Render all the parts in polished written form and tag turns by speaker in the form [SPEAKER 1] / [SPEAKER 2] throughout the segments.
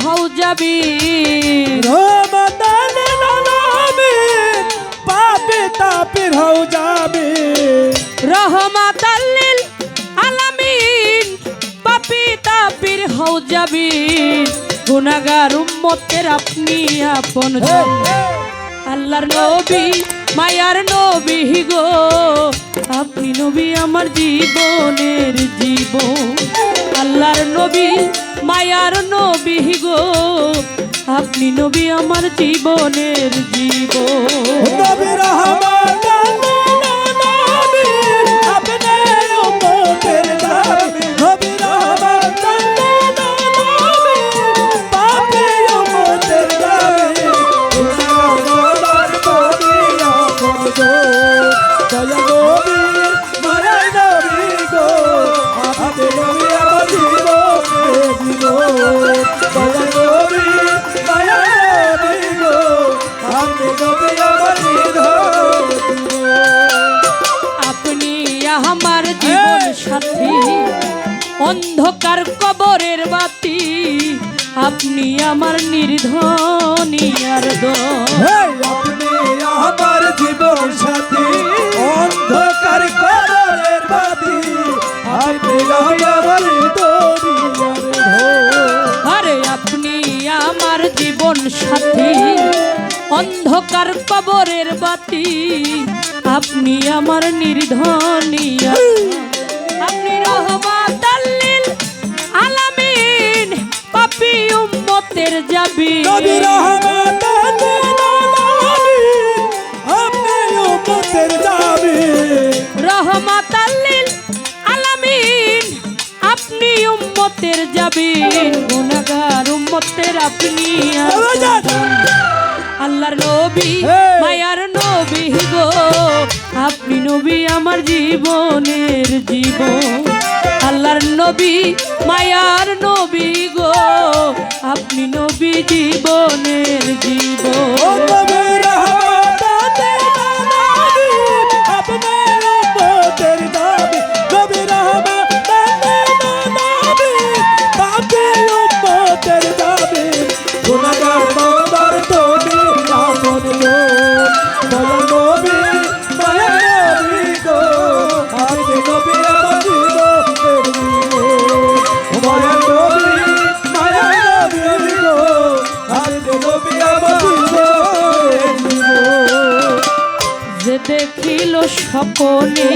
[SPEAKER 1] হও যাবি
[SPEAKER 2] রহমতাল লিল আলামিন পাপি তাপির হও যাবি
[SPEAKER 1] রহমাতাল লিল আলামিন পাপি তাপির হও যাবি গুনাহগার উম্মতের আপনি আপনজন আল্লাহর নবী মায়ার নবী গো আপনি নবী আমার জীবনের জীবন আল্লাহর নবী মায়ার নবী গো আপনি নবী আমার জীবনের জীবন
[SPEAKER 2] নবী রহমতাল লিল আলামিন আপনি উম্মতের নবী নবী রহমতাল লিল আলামিন পাপি উম্মতের নবী গুনাহগার নবী আপনজন দয়া নবী মায়া নবী গো আপনি নবী আমার জীবনের জীবন দয়া নবী মায়া নবী গো আপনি নবী আমার জীবন
[SPEAKER 1] আপনি আমার জীবন সাথী অন্ধকার কবরের বাতি আপনি আমার নির্ধনী আর
[SPEAKER 2] আপনি আমার জীবন সাথী অন্ধকার কবরের বাতি আপনি আমার দরিয়ার
[SPEAKER 1] আরে আপনি আমার জীবন সাথী অন্ধকার কবরের বাতি আপনি আমার নির্ধনী আর আপনি রহমাতাল লিল আলামিন পাপী উম্মতের যাবি
[SPEAKER 2] নবী রহমতাল লিল আলামিন আপনি উম্মতের যাবি
[SPEAKER 1] রহমাতাল লিল আলামিন আপনি উম্মতের যাবি গুনাহগার উম্মতের আপনি আল্লাহর নবী মায়ার নবী গো আপনি নবী আমার জীবনের জীবন আল্লাহর নবী মায়ার নবী গো আপনি নবী জীবনের জীবন
[SPEAKER 2] নবী রহমতাল লিল আলামিন আপনি উম্মতের যাবি নবী রহমতাল লিল আলামিন পাপি উম্মতের যাবি গুনাহগার বান্দার তুমি আপনজন দয়া নবী মায়া নবী গো আপনি নবী আমার জীবনের জীবন মায়া নবী মায়া নবী গো আপনি নবী আমার জীবনের জীবন
[SPEAKER 1] যে দেখিল স্বপনে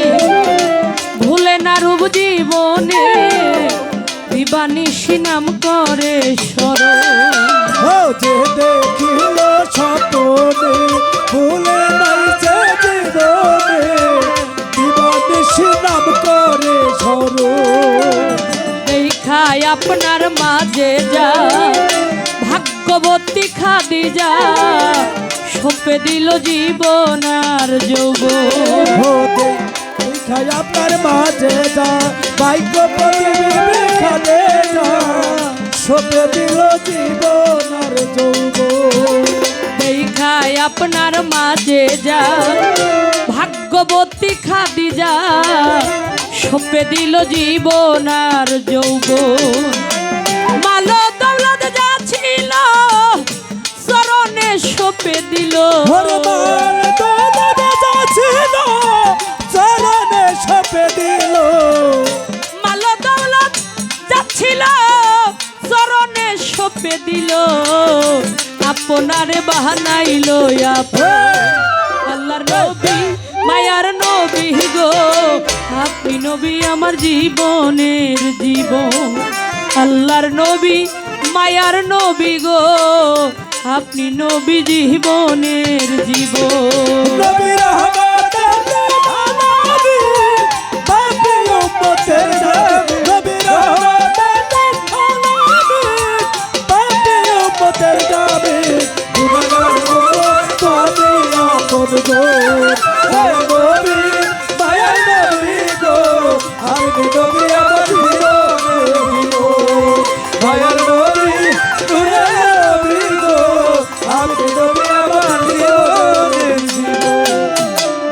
[SPEAKER 1] ভুলে না রূপ জীবনে দিবানিশি নাম করে স্মরণ
[SPEAKER 2] ও যে দেখিল স্বপনে ভুলে নাই সে জীবনে দিবানিশি নাম করে স্মরণ
[SPEAKER 1] দেখায় আপনার মাঝে যা ভাগ্যবতী খাদিজা সপে দিল জীবন আর যৌবন
[SPEAKER 2] হতে দেখায় আপনার মাঝে যা ভাগ্যবতী বিবি খাদিজা সপে দিল জীবন আর যৌবন
[SPEAKER 1] দেখায় আপনার মাঝে যা ভাগ্যবতী খাদিজা সপে দিল জীবন আর যৌবন মাল দৌলত যা ছিল চরণে সপে দিল
[SPEAKER 2] হরমাল দৌলত যা ছিল চরণে সপে দিল
[SPEAKER 1] মাল দৌলত যা ছিল চরণে সপে দিল আপনারে বাহানাইল আল্লাহর নবী মায়ার নবী গো আপনি নবী আমার জীবনের জীবন আল্লাহর নবী মায়ার নবী গো আপনি নবী জীবনের জীবন
[SPEAKER 2] নবী রহমতাল লিল আলামিন পাপী উম্মতের যাবি নবী রহমতাল লিল আলামিন পাপী উম্মতের যাবি গুনাহগার উম্মত তুমি আপনজন হে নবী মায়া নবী গো আপনি নবী আমার জীবনের জীবন মায়া নবী গুনাহ নবী গো আপনি নবী আমার জীবনের জীবন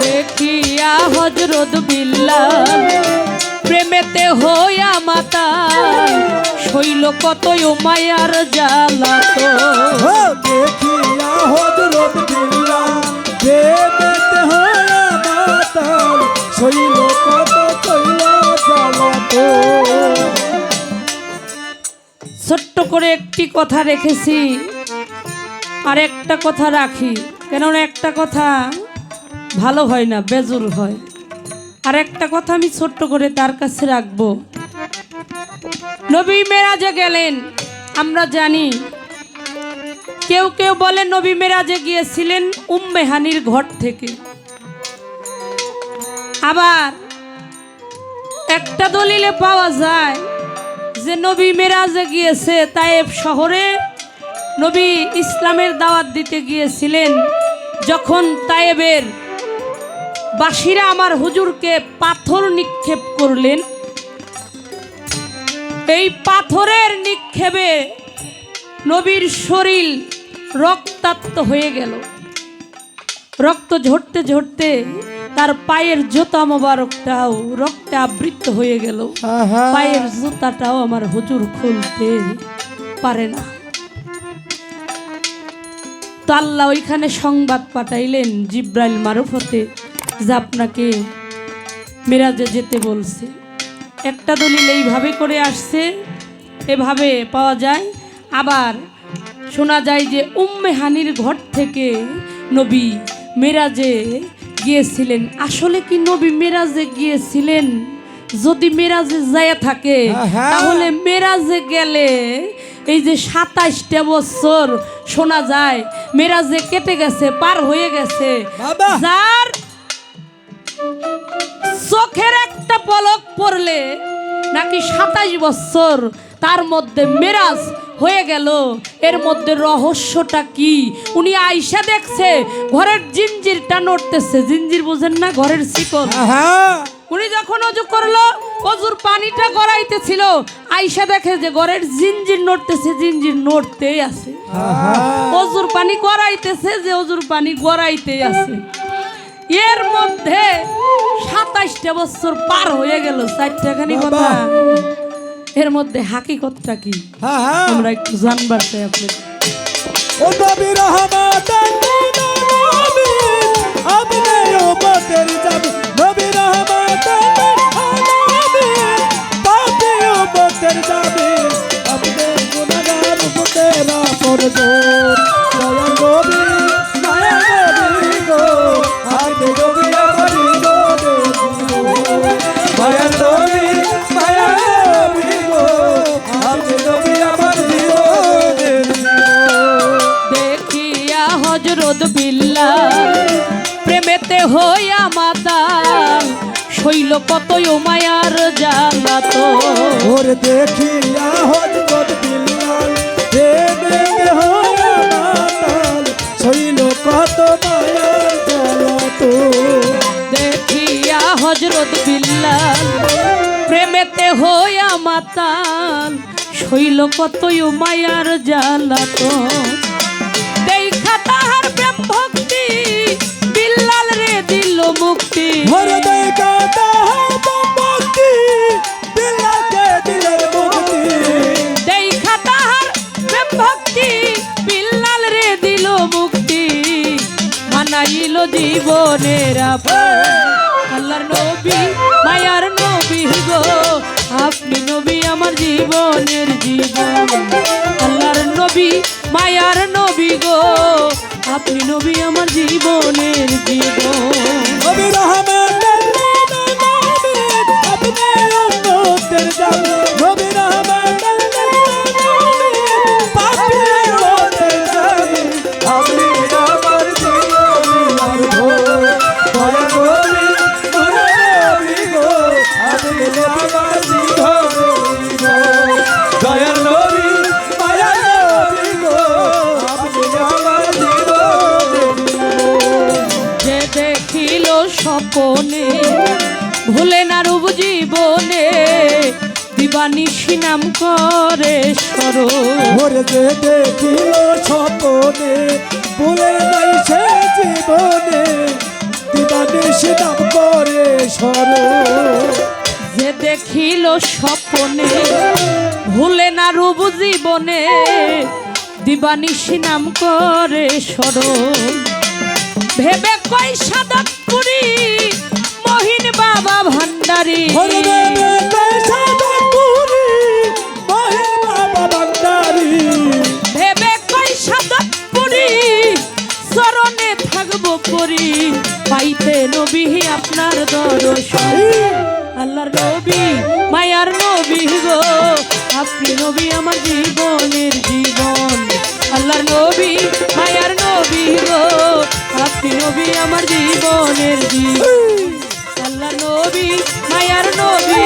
[SPEAKER 1] দেখিয়া হযরত বিল্লাল প্রেমেতে হইয়া মাতা হইল কতই মায়ার জ্বালা তো
[SPEAKER 2] ও দেখিয়া হযরত বিল্লাল প্রেমেতে হইয়া মাতাল সইল কত কইল জ্বালাত।
[SPEAKER 1] ছোট্ট করে একটি কথা রেখেছি, আর একটা কথা রাখি, কেননা একটা কথা ভালো হয় না, বেজুর হয়। আর একটা কথা আমি ছোট্ট করে তার কাছে রাখবো। নবী মেরাজে গেলেন, আমরা জানি। কেউ কেউ বলে নবী মেরাজে গিয়েছিলেন উম্মে হানির ঘর থেকে। আবার একটা দলিলে পাওয়া যায় যে নবী মেরাজে গিয়েছে তায়েফ শহরে। নবী ইসলামের দাওয়াত দিতে গিয়েছিলেন, যখন তায়েবের বাসীরা আমার হুজুরকে পাথর নিক্ষেপ করলেন। এই পাথরের নিক্ষেপে নবীর শরীর রক্তাক্ত হয়ে গেল। রক্ত ঝরতে ঝরতে তার পায়ের জুতা মোবারকটাও রক্তে আবৃত হয়ে গেল। পায়ের জুতাটাও আমার হুজুর খুলতে পারে না। তো আল্লাহ ওইখানে সংবাদ পাঠাইলেন জিব্রাইল মারফতে যে আপনাকে মেরাজে যেতে বলছে। একটা দলিল এইভাবে করে আসছে, এভাবে পাওয়া যায়। আবার শোনা যায় যে উম্মে হানির ঘর থেকে নবী মেরাজে গিয়েছিলেন। আসলে কি নবী মেরাজে গিয়েছিলেন? যদি মেরাজে যায় থাকে তাহলে মেরাজে গেলে এই যে 27টা বছর শোনা যায় মেরাজে কেটে গেছে, পার হয়ে গেছে। যার চোখের একটা পলক পড়লে নাকি 27 বছর তার মধ্যে মেরাজ হয়ে গেল। এর মধ্যে রহস্যটা কি? উনি আয়সা দেখছে ঘরের জিঞ্জিরটা নড়তেছে। জিঞ্জির বুঝেন না, ঘরের শিকল। উনি যখন অজু করলো, অজুর পানিটা গড়াইতেছিল, আয়সা দেখে যে ঘরের জিঞ্জির নড়তেছে। জিঞ্জির নড়তেই আছে। অজুর পানি গড়াইতেছে, যে অজুর পানি গড়াইতেই আছে। এর মধ্যে 27টা বছর পার হয়ে গেল। 4টাখানি কথা। এর মধ্যে হাকিকতটা কি আমরা একটু জানবার চাই আপনাদের।
[SPEAKER 2] ও নবী রহমাতান লিল আলামিন আপনি উম্মতের জামি। নবী রহমাতান লিল আলামিন পাপী উম্মতের জামি। আপনি গুনাহগার উম্মতের পরদুর। দয়া নবী মায়া নবী গো আপনি নবী আমার নবী। মায়া নবী মায়া নবী গো আপনি নবী আমার জীবনের।
[SPEAKER 1] দেখিয়া হযরত বিল্লাল প্রেমেতে হইয়া মাতাল শৈল কতই মায়ার জ্বালা তো।
[SPEAKER 2] ওরে দেখিয়া হযরত বিল্লাল প্রেমেতে হইয়া মাতাল শৈল কত মায়ার জ্বালা তো।
[SPEAKER 1] দেখিয়া হযরত বিল্লাল প্রেমেতে হইয়া মাতাল শৈল কতই মায়ার জ্বালা তো। দেখা তাহার প্রেম ভক্তি বিল্লাল রে দিল মুক্তি।
[SPEAKER 2] ওরে দেখা তাহার প্রেম ভক্তি বিল্লালকে দিলেন মুক্তি।
[SPEAKER 1] দেখা তাহার প্রেম ভক্তি বিল্লাল রে দিল মুক্তি। মানাইল জীবনের আল্লাহর নবী মায়ার নবী গো আপনি নবী আমার জীবনের জীবন। আল্লাহর নবী মায়ার নবী গো আপনি নবী আমার জীবনের জীবন।
[SPEAKER 2] নবী রহমাতান লিল আলামিন আপনি উম্মতের জামি। নবী রহমাতান লিল আলামিন পাপী উম্মতের জামি। আপনি আমার জীবনের ভোর। দয়া নবী মায়া নবী গো আপনি আমার জীবনের ভোর। দয়া নবী মায়া নবী গো আপনি আমার জীবনের ভোর।
[SPEAKER 1] যে দেখিল স্বপনে ভুলে না রূপ জীবনে দিবানিশি নাম করে স্মরণ।
[SPEAKER 2] ওরে যে দেখিল স্বপনে ভুলে নাই সে জীবনে দিবানিশি নাম করে স্মরণ।
[SPEAKER 1] যে দেখিল স্বপনে ভুলে না রূপ জীবনে দিবানিশি নাম করে স্মরণ ভেবে কই সাদতপুরি মহিন বাবা ভান্ডারী ভেবে কই সাদতপুরি চরণে থাকবো পরি পাইতে নবী আপনার দর্শন আল্লাহর নবী মায়ার নবী গো আপনি নবী আমার জীবনের জীবন আল্লাহর নবী মায়ার নবী গো আপনি নবী আমার জীবনের জীবন আল্লাহর নবী মায়ার নবী